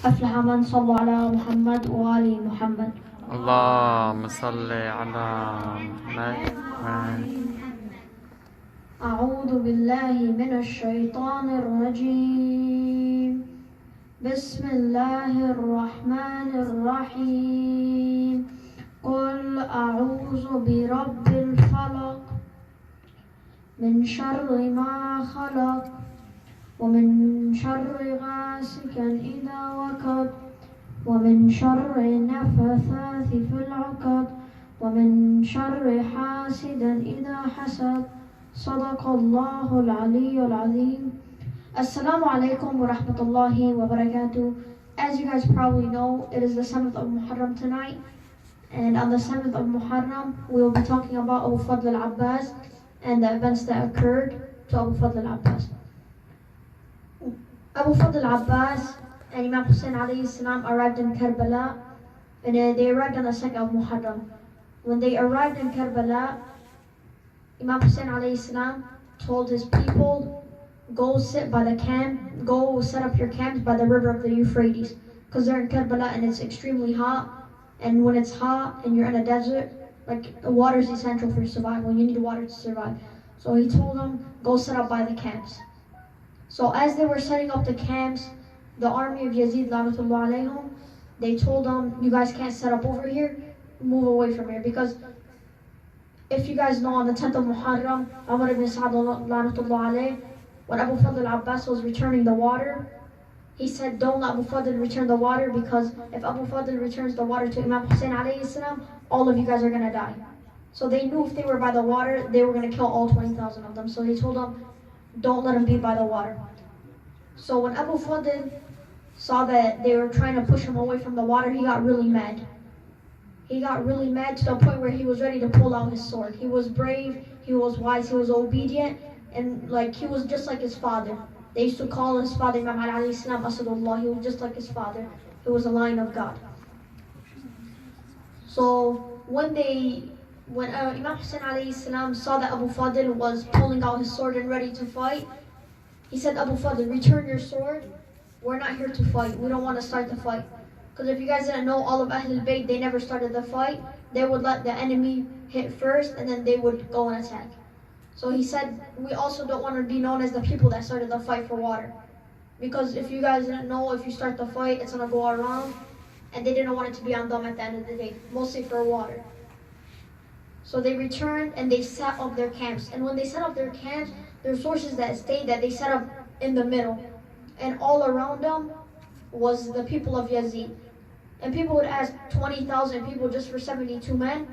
أفلح من صلى على محمد وآل محمد. اللهم صل على محمد. أعوذ بالله من الشيطان الرجيم. بسم الله الرحمن الرحيم. قل أعوذ برب الفلق من شر ما خلق ومن شر غاسق إذا وقب ومن شر النفاثات في العقد ومن شر حاسد إذا حسد. صدق الله العلي العظيم. Assalamu alaikum wa rahmatullahi wa barakatuh. As you guys probably know, it is the 7th of Muharram tonight. And on the 7th of Muharram, we will be talking about Abu Fadl al-Abbas and the events that occurred to Abu Fadl al-Abbas. Abu Fadl al-Abbas and Imam Hussein alayhi salam arrived in Karbala, and they arrived on the 2nd of Muharram. When they arrived in Karbala, Imam Hussein alayhi salam told his people, go set up your camps by the river of the Euphrates, because they're in Karbala and it's extremely hot, and when it's hot and you're in a desert, like, the water is essential for survival. You need water to survive. So he told them, go set up by the camps. So as they were setting up the camps, the army of Yazid, la'natullah alayhum, they told them, you guys can't set up over here, move away from here. Because if you guys know, on the 10th of Muharram, Umar ibn Sa'd, la'natullah alayh, when Abu Fadl al-Abbas was returning the water, he said, don't let Abu Fadl return the water, because if Abu Fadl returns the water to Imam Hussein alayhi salam, all of you guys are going to die. So they knew if they were by the water, they were going to kill all 20,000 of them. So they told them, don't let him be by the water. So when Abu Fadl saw that they were trying to push him away from the water, he got really mad. He got really mad to the point where he was ready to pull out his sword. He was brave, he was wise, he was obedient, and he was just like his father. They used to call his father Imam Ali alayhi salam Asadullah. He was just like his father. He was a lion of God. So when Imam Hussein alayhi salam saw that Abu Fadl was pulling out his sword and ready to fight, he said, Abu Fadl, return your sword. We're not here to fight. We don't want to start the fight. Because if you guys didn't know, all of Ahlul Bayt, they never started the fight. They would let the enemy hit first, and then they would go and attack. So he said, we also don't want to be known as the people that started the fight for water. Because if you guys didn't know, if you start the fight, it's going to go around. And they didn't want it to be on them at the end of the day, mostly for water. So they returned and they set up their camps. And when they set up their camps, there are sources that state that they set up in the middle. And all around them was the people of Yazid. And people would ask, 20,000 people just for 72 men?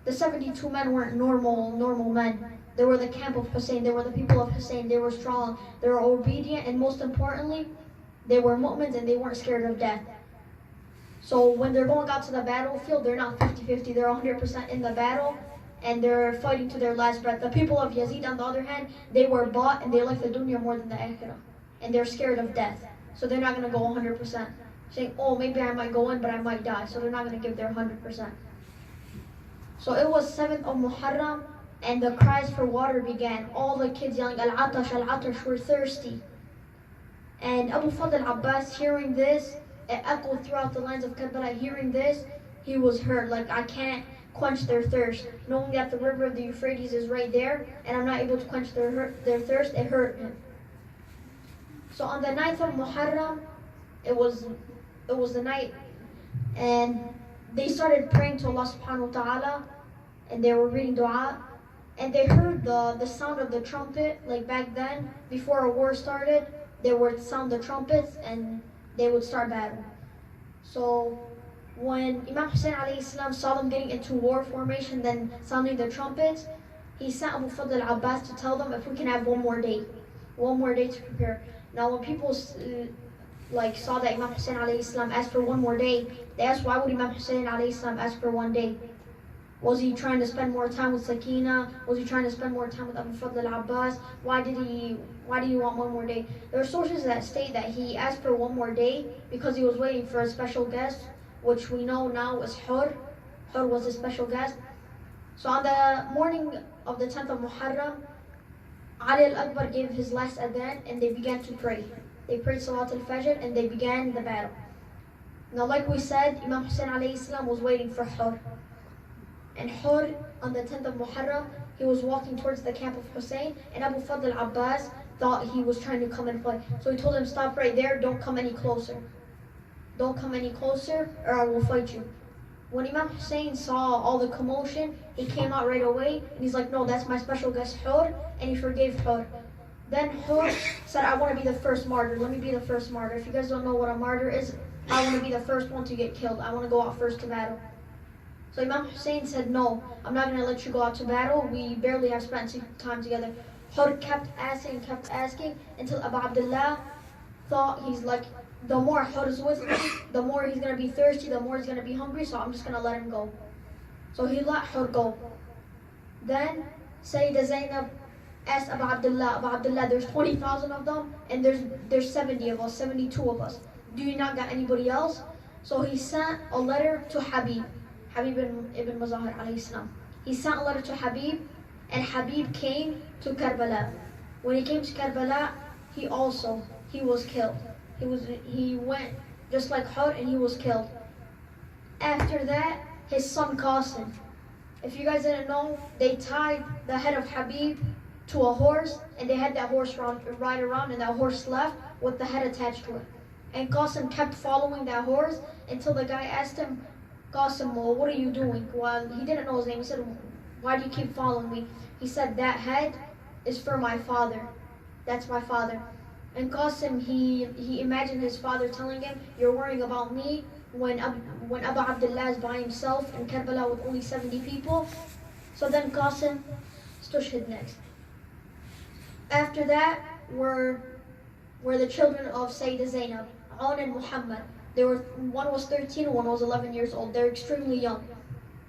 The 72 men weren't normal men. They were the camp of Hussein. They were the people of Hussein. They were strong. They were obedient. And most importantly, they were mu'mins and they weren't scared of death. So when they're going out to the battlefield, they're not 50-50. They're 100% in the battle. And they're fighting to their last breath. The people of Yazid, on the other hand, they were bought and they like the dunya more than the akhirah. And they're scared of death. So they're not going to go 100%. Saying, oh, maybe I might go in, but I might die. So they're not going to give their 100%. So it was 7th of Muharram, and the cries for water began. All the kids yelling, Al-Atash, Al-Atash, we're thirsty. And Abu Fadl al-Abbas, hearing this, it echoed throughout the lands of Karbala. Hearing this, he was hurt. Like, I can't quench their thirst. Knowing that the river of the Euphrates is right there, and I'm not able to quench their thirst, it hurt him. So on the 9th of Muharram, it was the night, and they started praying to Allah subhanahu wa ta'ala, and they were reading dua, and they heard the sound of the trumpet. Like back then, before a war started, they would sound the trumpets and they would start battle. So when Imam Hussein alayhi salam saw them getting into war formation, then sounding the trumpets, he sent Abu Fadl al-Abbas to tell them if we can have one more day to prepare. Now when people saw that Imam Hussein alayhi salam asked for one more day, they asked, why would Imam Hussein alayhi salam ask for one day? Was he trying to spend more time with Sakina? Was he trying to spend more time with Abu Fadl al-Abbas? Why did he want one more day? There are sources that state that he asked for one more day because he was waiting for a special guest, which we know now is Hur. Hur was a special guest. So on the morning of the 10th of Muharram, Ali al-Akbar gave his last adhan and they began to pray. They prayed Salat al-Fajr and they began the battle. Now, like we said, Imam Hussein alayhi salam was waiting for Hur. And Hur, on the 10th of Muharram, he was walking towards the camp of Hussein, and Abu Fadl Abbas thought he was trying to come and fight. So he told him, stop right there, don't come any closer. Don't come any closer, or I will fight you. When Imam Hussein saw all the commotion, he came out right away, and he's like, no, that's my special guest Hur, and he forgave Hur. Then Hur said, I want to be the first martyr. Let me be the first martyr. If you guys don't know what a martyr is, I want to be the first one to get killed. I want to go out first to battle. So Imam Hussein said, no, I'm not going to let you go out to battle. We barely have spent time together. Hur kept asking until Abu Abdullah thought, he's like, the more Hur is with me, the more he's going to be thirsty, the more he's going to be hungry, so I'm just going to let him go. So he let Hur go. Then Sayyidah Zainab asked Abu Abdullah, there's 20,000 of them, and there's 70 of us, 72 of us. Do you not got anybody else? So he sent a letter to Habib ibn Mazahir alayhi salam. He sent a letter to Habib, and Habib came to Karbala. When he came to Karbala, he was killed. He went just like Hur, and he was killed. After that, his son Qasim. If you guys didn't know, they tied the head of Habib to a horse, and they had that horse ride around, and that horse left with the head attached to it. And Qasim kept following that horse until the guy asked him, Qasim, well, what are you doing? Well, he didn't know his name. He said, why do you keep following me? He said, that head is for my father. That's my father. And Qasim, he imagined his father telling him, you're worrying about me when Abu Abdullah is by himself in Karbala with only 70 people. So then Qasim stood next. After that were the children of Sayyidah Zainab, Aun and Muhammad. One was 13 and one was 11 years old. They're extremely young.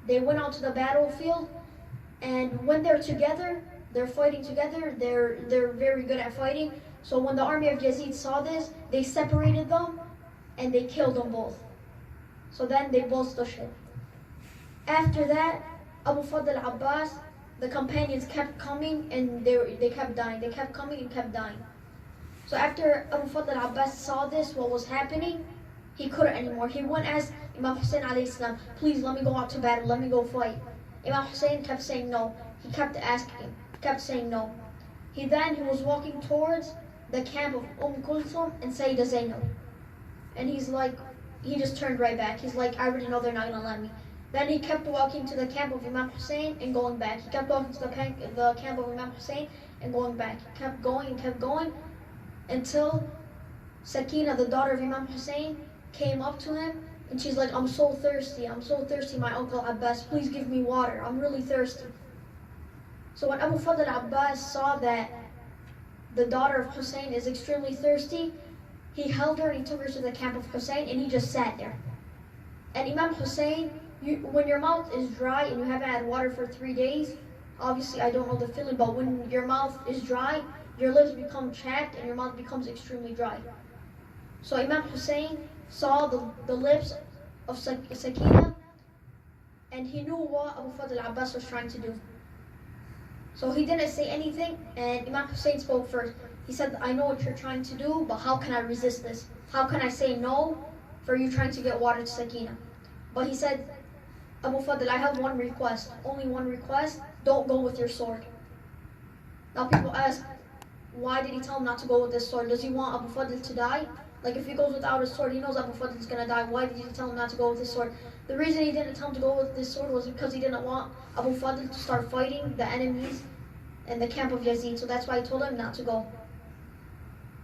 They went out to the battlefield, and when they're together, they're fighting together, they're very good at fighting. So when the army of Yazid saw this, they separated them and they killed them both. So then they both stood. After that, Abu Fadl Abbas, the companions kept coming and they kept dying. They kept coming and kept dying. So after Abu Fadl Abbas saw this, what was happening, he couldn't anymore. He went as Imam Hussein alayhi salam, please let me go out to battle, let me go fight. Imam Hussein kept saying no. He kept asking, kept saying no. He was walking towards the camp of Kulthum and Sayyidah Zainab. And he just turned right back. He's like, I already know they're not going to let me. Then he kept walking to the camp of Imam Hussein and going back. He kept walking to the camp of Imam Hussein and going back. He kept going until Sakina, the daughter of Imam Hussein, came up to him and she's like, I'm so thirsty, my uncle Abbas, please give me water, I'm really thirsty. So when Abu Fadl Abbas saw that the daughter of Hussein is extremely thirsty, he held her and he took her to the camp of Hussein and he just sat there. And Imam Hussein, when your mouth is dry and you haven't had water for 3 days, obviously I don't know the feeling, but when your mouth is dry, your lips become chapped and your mouth becomes extremely dry. So Imam Hussein saw the lips of Sakina and he knew what Abu Fadl Abbas was trying to do. So he didn't say anything and Imam Hussein spoke first. He said, I know what you're trying to do, but how can I resist this? How can I say no for you trying to get water to Sakina? But he said, Abu Fadl, I have one request, only one request, don't go with your sword. Now people ask, why did he tell him not to go with this sword? Does he want Abu Fadl to die? Like if he goes without his sword, he knows Abu Fadl is going to die. Why did he tell him not to go with his sword? The reason he didn't tell him to go with this sword was because he didn't want Abu Fadl to start fighting the enemies in the camp of Yazid. So that's why he told him not to go.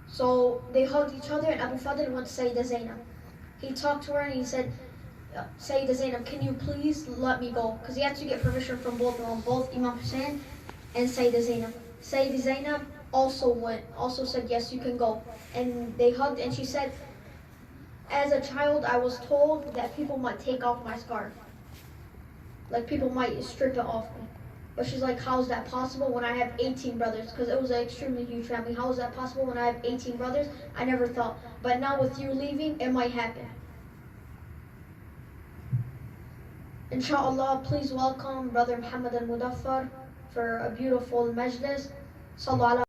So they hugged each other and Abu Fadl went to Sayyidah Zainab. He talked to her and he said, Sayyidah Zainab, can you please let me go? Because he had to get permission from both of them, both Imam Hussein and Sayyidah Zainab. Sayyidah Zainab also said, yes, you can go. And they hugged and she said, as a child, I was told that people might take off my scarf. Like people might strip it off me. But she's like, how is that possible when I have 18 brothers? Because it was an extremely huge family. How is that possible when I have 18 brothers? I never thought. But now with you leaving, it might happen. Inshallah, please welcome Brother Muhammad al-Mudaffar for a beautiful majlis. Sallu ala